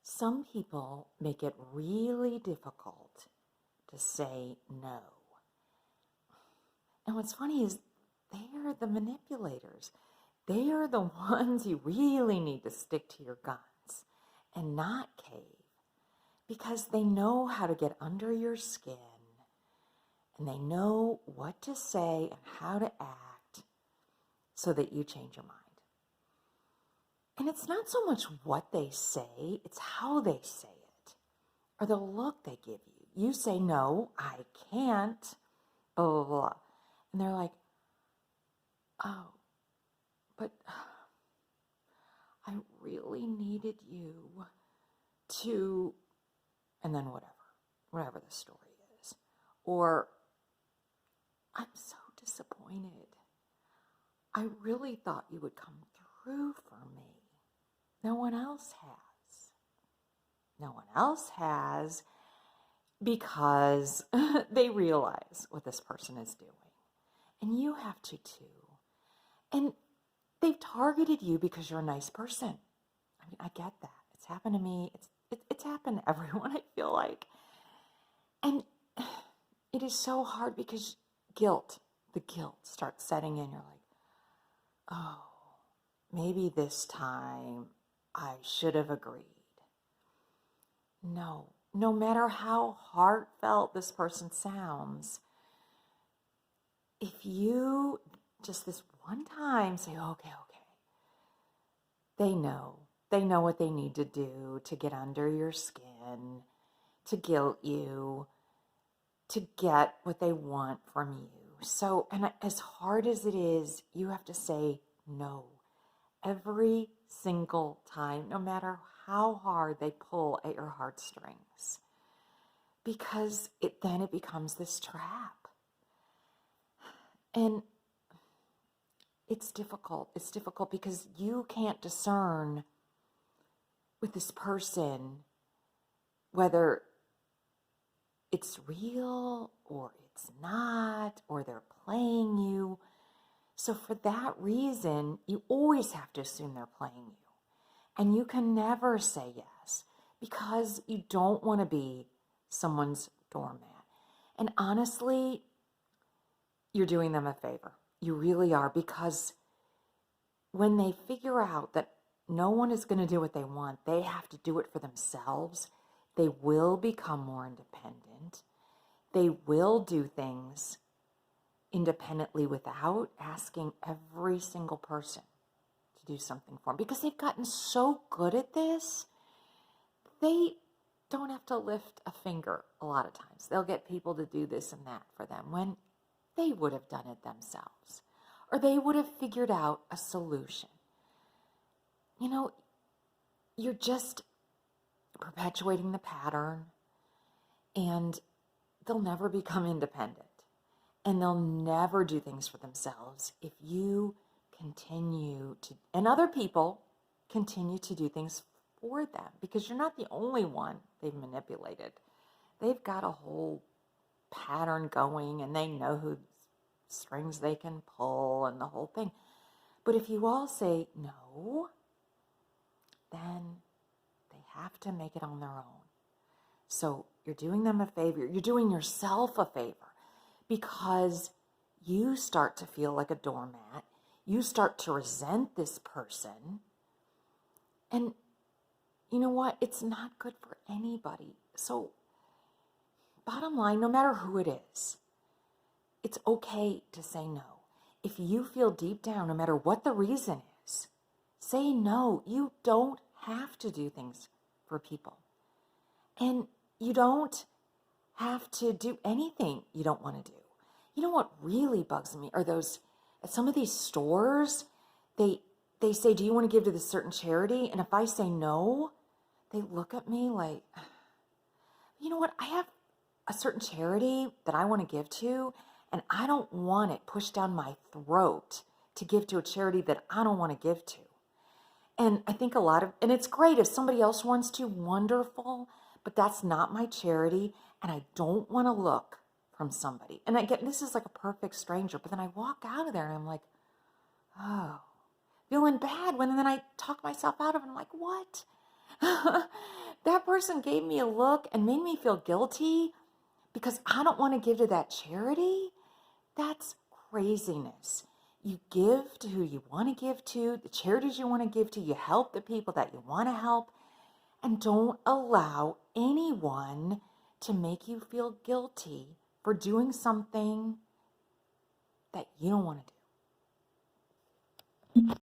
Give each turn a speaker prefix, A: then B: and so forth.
A: Some people make it really difficult to say no. And what's funny is they're the manipulators. They are the ones you really need to stick to your guns and not cave because they know how to get under your skin and they know what to say and how to act so that you change your mind. And it's not so much what they say, it's how they say it or the look they give you. You say, no, I can't, blah, blah, blah. And they're like, oh, but I really needed you to, and then whatever the story is. Or, I'm so disappointed. I really thought you would come through for me. No one else has. No one else has because they realize what this person is doing. And you have to too. And they've targeted you because you're a nice person. I mean, I get that. It's happened to me. It's happened to everyone, I feel like. And it is so hard because the guilt starts setting in. You're like, oh, maybe this time I should have agreed. No matter how heartfelt this person sounds, if you just this one time say, okay, they know what they need to do to get under your skin, to guilt you, to get what they want from you. So, and as hard as it is, you have to say no every single time, no matter how hard they pull at your heartstrings, because then it becomes this trap. And it's difficult. It's difficult because you can't discern with this person whether it's real or it's not, or they're playing you. So for that reason, you always have to assume they're playing you. And you can never say yes because you don't want to be someone's doormat. And honestly, you're doing them a favor. You really are, because when they figure out that no one is going to do what they want, they have to do it for themselves. They will become more independent. They will do things independently without asking every single person to do something for them. Because they've gotten so good at this, they don't have to lift a finger a lot of times. They'll get people to do this and that for them when they would have done it themselves. Or they would have figured out a solution. You know, you're just perpetuating the pattern, and they'll never become independent. And they'll never do things for themselves if you continue to, and other people continue to do things for them, because you're not the only one they've manipulated. They've got a whole pattern going, and they know whose strings they can pull and the whole thing. But if you all say no, then they have to make it on their own. So you're doing them a favor. You're doing yourself a favor, because you start to feel like a doormat. You start to resent this person. And you know what? It's not good for anybody. So bottom line, no matter who it is, it's okay to say no. If you feel deep down, no matter what the reason is, say no. You don't have to do things for people. And you don't have to do anything you don't want to do. You know what really bugs me are those, at some of these stores, they say, do you want to give to this certain charity? And if I say no, they look at me like, you know what? I have a certain charity that I want to give to, and I don't want it pushed down my throat to give to a charity that I don't want to give to. And I think and it's great if somebody else wants to, wonderful, but that's not my charity, and I don't want to look from somebody. And I get, this is like a perfect stranger, but then I walk out of there and I'm like, oh, feeling bad, when then I talk myself out of it. I'm like, what? that person gave me a look and made me feel guilty because I don't want to give to that charity. That's craziness. You give to who you want to give to, the charities you want to give to, you help the people that you want to help, and don't allow anyone to make you feel guilty for doing something that you don't want to do.